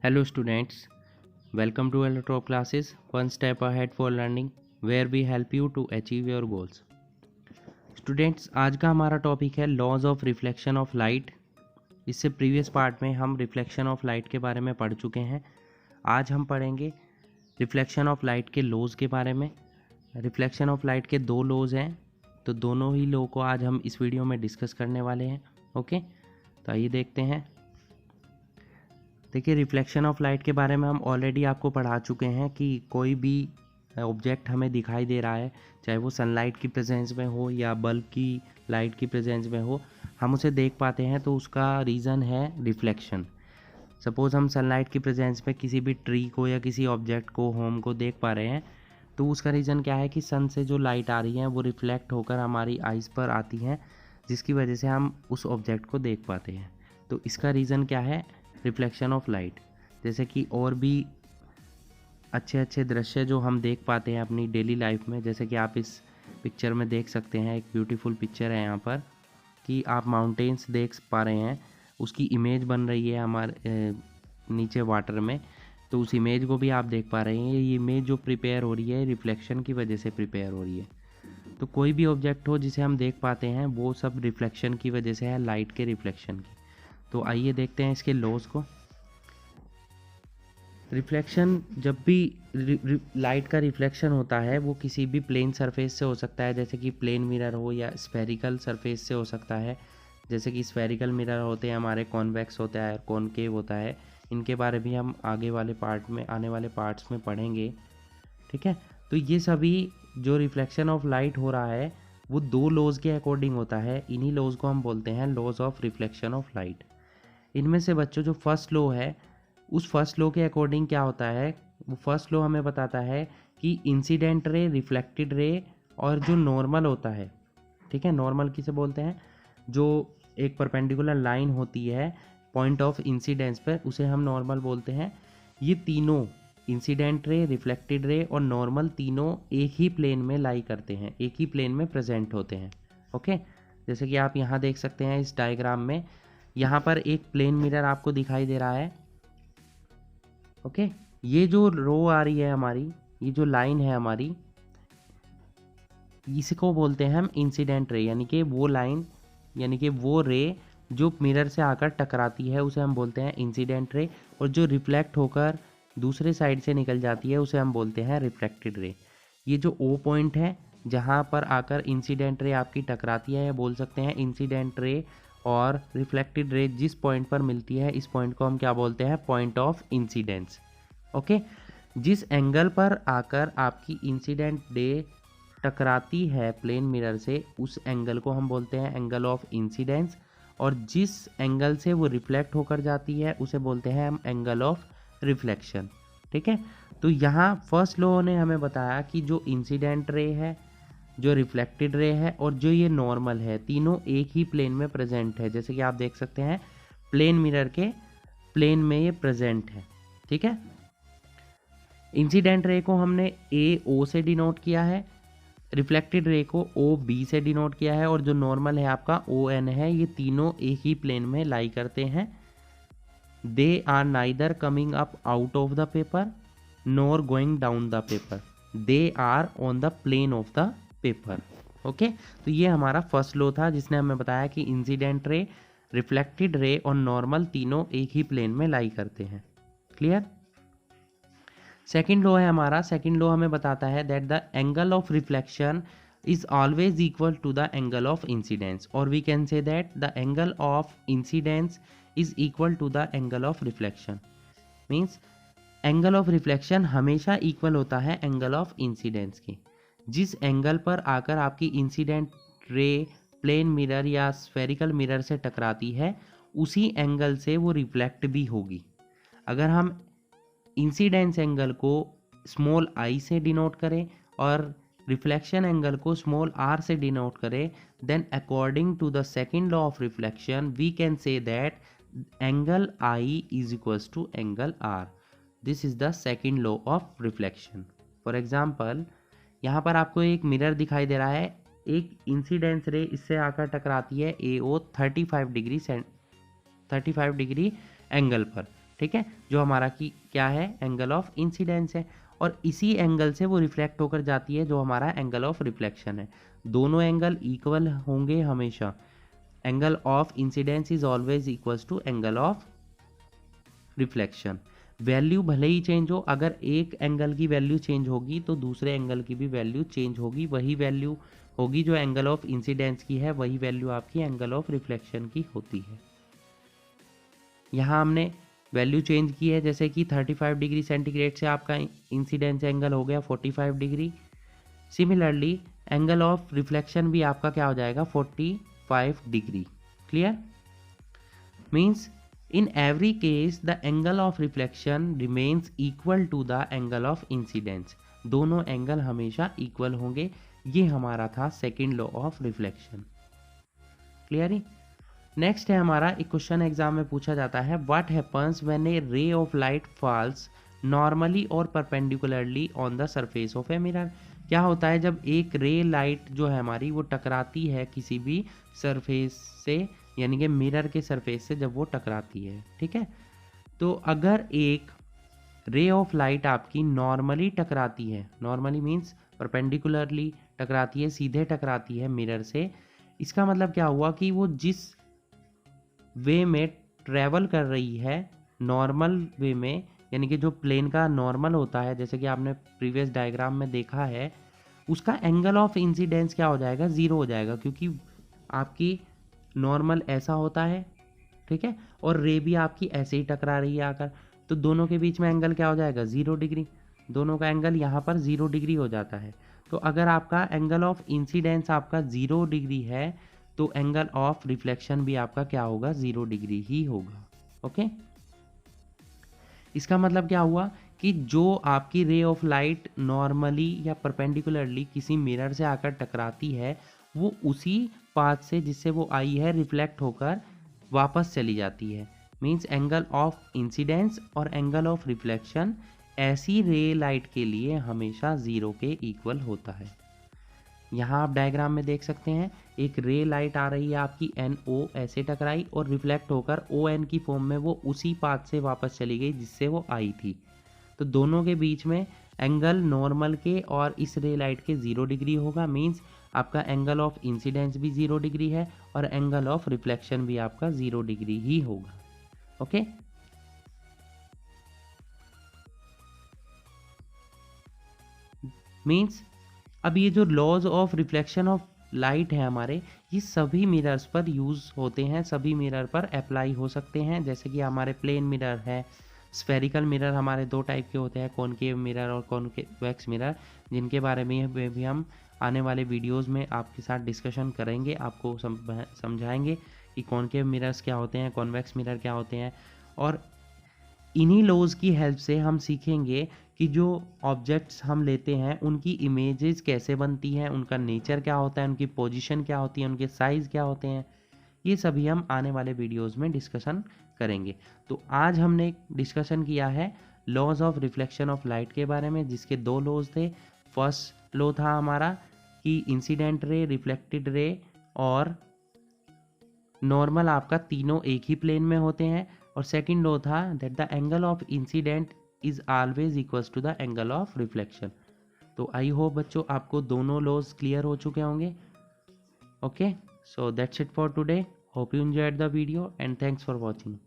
Hello students, welcome to Electro classes, one step ahead for learning where we help you to achieve your goals. Students, आज का हमारा topic है laws of reflection of light. इससे previous part में हम reflection of light के बारे में पढ़ चुके हैं। आज हम पढ़ेंगे रिफ्लेक्शन ऑफ लाइट के लॉज के बारे में। रिफ्लेक्शन ऑफ लाइट के दो लॉज हैं, तो दोनों ही लॉ को आज हम इस वीडियो में डिस्कस करने वाले हैं। ओके, तो आइए देखते हैं। देखिए, रिफ्लेक्शन ऑफ लाइट के बारे में हम ऑलरेडी आपको पढ़ा चुके हैं कि कोई भी ऑब्जेक्ट हमें दिखाई दे रहा है, चाहे वो सनलाइट की प्रेजेंस में हो या बल्ब की लाइट की प्रेजेंस में हो, हम उसे देख पाते हैं, तो उसका रीज़न है रिफ्लेक्शन। सपोज़ हम सनलाइट की प्रेजेंस में किसी भी ट्री को या किसी ऑब्जेक्ट को, होम को देख पा रहे हैं, तो उसका रीज़न क्या है कि सन से जो लाइट आ रही है वो रिफ्लेक्ट होकर हमारी आइज़ पर आती हैं, जिसकी वजह से हम उस ऑब्जेक्ट को देख पाते हैं। तो इसका रीज़न क्या है? Reflection of light. जैसे कि और भी अच्छे अच्छे दृश्य जो हम देख पाते हैं अपनी डेली लाइफ में, जैसे कि आप इस पिक्चर में देख सकते हैं। एक ब्यूटीफुल पिक्चर है यहाँ पर कि आप माउंटेन्स देख पा रहे हैं, उसकी इमेज बन रही है हमारे नीचे वाटर में, तो उस इमेज को भी आप देख पा रहे हैं। ये इमेज जो प्रिपेयर हो रही है रिफ्लेक्शन की वजह से प्रिपेयर हो रही है। तो कोई भी ऑब्जेक्ट हो जिसे हम देख पाते हैं, वो सब रिफ्लेक्शन की वजह से है, लाइट के रिफ्लेक्शन की। तो आइए देखते हैं इसके लॉज को। रिफ्लेक्शन, जब भी लाइट का रिफ्लेक्शन होता है वो किसी भी प्लेन सरफेस से हो सकता है, जैसे कि प्लेन मिरर हो, या स्फेरिकल सरफेस से हो सकता है। जैसे कि स्फेरिकल मिरर होते हैं हमारे, कॉन्वेक्स होता है, कॉनकेव होता है। इनके बारे में हम आगे वाले पार्ट में, आने वाले पार्ट्स में पढ़ेंगे। ठीक है, तो ये सभी जो रिफ्लेक्शन ऑफ लाइट हो रहा है वो दो लॉज के अकॉर्डिंग होता है। इन्हीं लॉज को हम बोलते हैं laws of reflection of light. इनमें से बच्चों जो फर्स्ट लॉ है, उस फर्स्ट लॉ के अकॉर्डिंग क्या होता है, वो फर्स्ट लॉ हमें बताता है कि इंसिडेंट रे, रिफ्लेक्टेड रे और जो नॉर्मल होता है, ठीक है, नॉर्मल किसे बोलते हैं? जो एक परपेंडिकुलर लाइन होती है पॉइंट ऑफ इंसिडेंस पर, उसे हम नॉर्मल बोलते हैं। ये तीनों, इंसिडेंट रे, रिफ्लेक्टेड रे और नॉर्मल, तीनों एक ही प्लेन में लाई करते हैं, एक ही प्लेन में प्रेजेंट होते हैं। ओके, जैसे कि आप यहाँ देख सकते हैं इस डायग्राम में, यहाँ पर एक प्लेन मिरर आपको दिखाई दे रहा है। ओके, ये जो रो आ रही है हमारी, ये जो लाइन है हमारी, इसको बोलते हैं हम इंसिडेंट रे, यानी कि वो लाइन, यानी कि वो रे जो मिरर से आकर टकराती है उसे हम बोलते हैं इंसिडेंट रे, और जो रिफ्लेक्ट होकर दूसरे साइड से निकल जाती है उसे हम बोलते हैं रिफ्लेक्टेड रे। ये जो ओ पॉइंट है जहाँ पर आकर इंसिडेंट रे आपकी टकराती है, या बोल सकते हैं इंसिडेंट रे और रिफ्लेक्टेड रे जिस पॉइंट पर मिलती है, इस पॉइंट को हम क्या बोलते हैं? Point of incidence. ओके, जिस एंगल पर आकर आपकी इंसिडेंट रे टकराती है प्लेन मिरर से, उस एंगल को हम बोलते हैं एंगल ऑफ इंसिडेंस, और जिस एंगल से वो रिफ्लेक्ट होकर जाती है उसे बोलते हैं हम एंगल ऑफ रिफ्लेक्शन। ठीक है, तो यहाँ फर्स्ट लॉ ने हमें बताया कि जो इंसिडेंट रे है, जो रिफ्लेक्टेड रे है और जो ये नॉर्मल है, तीनों एक ही प्लेन में प्रेजेंट है। जैसे कि आप देख सकते हैं प्लेन मिरर के प्लेन में ये प्रेजेंट है। ठीक है, इंसिडेंट रे को हमने ए ओ से डिनोट किया है, रिफ्लेक्टेड रे को ओ बी से डिनोट किया है, और जो नॉर्मल है आपका ओ एन है। ये तीनों एक ही प्लेन में लाई करते हैं। They are neither coming up out of the paper nor going down the paper, they are on the plane of the paper. Okay, तो ये हमारा फर्स्ट लॉ था जिसने हमें बताया कि इंसिडेंट रे, रिफ्लेक्टेड रे और नॉर्मल तीनों एक ही प्लेन में लाई करते हैं। क्लियर? सेकंड लॉ है हमारा। सेकंड लॉ हमें बताता है that the angle of reflection is always equal to the angle of incidence, और we can say that the angle of incidence is equal to the angle of reflection. Means angle of reflection हमेशा equal होता है angle of incidence के। जिस angle पर आकर आपकी incident ray plane mirror या स्फेरिकल मिरर से टकराती है, उसी एंगल से वो रिफ्लेक्ट भी होगी। अगर हम इंसिडेंस एंगल को स्मॉल आई से डिनोट करें और रिफ्लेक्शन एंगल को स्मॉल आर से डिनोट करें, then according to the second law of reflection we can say that angle I is equals to angle R. This is the second law of reflection. For example, यहाँ पर आपको एक mirror दिखाई दे रहा है, एक इंसिडेंस रे इससे आकर टकराती है ए ओ 35 डिग्री एंगल पर। ठीक है, जो हमारा की क्या है, एंगल ऑफ इंसिडेंस है, और इसी एंगल से वो रिफ्लेक्ट होकर जाती है जो हमारा एंगल ऑफ रिफ्लेक्शन है। दोनों एंगल इक्वल होंगे हमेशा। Angle of incidence is always equals to angle of reflection. Value भले ही चेंज हो, अगर एक एंगल की वैल्यू चेंज होगी तो दूसरे एंगल की भी वैल्यू चेंज होगी। वही वैल्यू होगी जो एंगल ऑफ इंसिडेंस की है, वही वैल्यू आपकी एंगल ऑफ रिफ्लेक्शन की होती है। यहाँ हमने वैल्यू चेंज की है, जैसे कि 35 डिग्री सेंटीग्रेड से आपका इंसिडेंस एंगल हो गया 45 degree. Similarly angle of reflection भी आपका क्या हो जाएगा, 45 degree. Clear? Means in every case the angle of reflection remains equal to the angle of incidence। दोनों एंगल हमेशा इक्वल होंगे। ये हमारा था second law of reflection. Clear he? Next है हमारा एक क्वेश्चन एग्जाम में पूछा जाता है, what happens when a ray of light falls normally और perpendicularly on the surface of a mirror. क्या होता है जब एक रे लाइट जो है हमारी वो टकराती है किसी भी सरफेस से, यानी कि मिरर के सरफेस से जब वो टकराती है। ठीक है, तो अगर एक रे ऑफ लाइट आपकी नॉर्मली टकराती है, नॉर्मली मीन्स परपेंडिकुलरली टकराती है, सीधे टकराती है मिरर से, इसका मतलब क्या हुआ कि वो जिस वे में ट्रेवल कर रही है नॉर्मल वे में, यानी कि जो प्लेन का नॉर्मल होता है, जैसे कि आपने प्रीवियस डायग्राम में देखा है, उसका एंगल ऑफ इंसिडेंस क्या हो जाएगा, ज़ीरो हो जाएगा, क्योंकि आपकी नॉर्मल ऐसा होता है, ठीक है, और रे भी आपकी ऐसे ही टकरा रही है आकर, तो दोनों के बीच में एंगल क्या हो जाएगा, 0 डिग्री। दोनों का एंगल यहाँ पर 0 डिग्री हो जाता है। तो अगर आपका एंगल ऑफ इंसिडेंस आपका 0 डिग्री है तो एंगल ऑफ रिफ्लेक्शन भी आपका क्या होगा, 0 डिग्री ही होगा। ओके, इसका मतलब क्या हुआ कि जो आपकी रे ऑफ लाइट नॉर्मली या परपेंडिकुलरली किसी मिरर से आकर टकराती है, वो उसी पाथ से जिससे वो आई है रिफ्लेक्ट होकर वापस चली जाती है। मीन्स एंगल ऑफ इंसिडेंस और एंगल ऑफ रिफ्लेक्शन ऐसी रे लाइट के लिए हमेशा 0 के इक्वल होता है। यहाँ आप डायग्राम में देख सकते हैं, एक रे लाइट आ रही है आपकी NO ऐसे टकराई और रिफ्लेक्ट होकर ON की फॉर्म में वो उसी पाथ से वापस चली गई जिससे वो आई थी। तो दोनों के बीच में एंगल नॉर्मल के और इस रे लाइट के 0 डिग्री होगा। मीन्स आपका एंगल ऑफ इंसिडेंस भी 0 डिग्री है और एंगल ऑफ रिफ्लेक्शन भी आपका 0 डिग्री ही होगा। ओके, मीन्स अब ये जो laws of reflection of light है हमारे, ये सभी मिरर्स पर यूज़ होते हैं, सभी मिरर पर अप्लाई हो सकते हैं। जैसे कि हमारे प्लेन मिरर है, स्फेरिकल मिरर हमारे दो टाइप के होते हैं, कॉनकेव मिरर और कॉन्वेक्स मिरर, जिनके बारे में भी हम आने वाले वीडियोस में आपके साथ डिस्कशन करेंगे, आपको समझाएंगे कि कॉनकेव मिरर्स क्या होते हैं, कॉन्वेक्स मिरर क्या होते हैं। और इन्हीं लॉज की हेल्प से हम सीखेंगे कि जो ऑब्जेक्ट्स हम लेते हैं उनकी इमेजेस कैसे बनती हैं, उनका नेचर क्या होता है, उनकी पोजीशन क्या होती है, उनके साइज़ क्या होते हैं, ये सभी हम आने वाले वीडियोस में डिस्कशन करेंगे। तो आज हमने डिस्कशन किया है laws of reflection of light के बारे में, जिसके दो लॉज थे। फर्स्ट लॉ था हमारा कि इंसिडेंट रे, रिफ्लेक्टेड रे और नॉर्मल आपका तीनों एक ही प्लेन में होते हैं। और सेकंड लॉ था that the angle of incident is always equals to the angle of reflection. तो आई होप बच्चों आपको दोनों लॉज क्लियर हो चुके होंगे। Okay, so that's it for today. Hope you enjoyed the video and thanks for watching.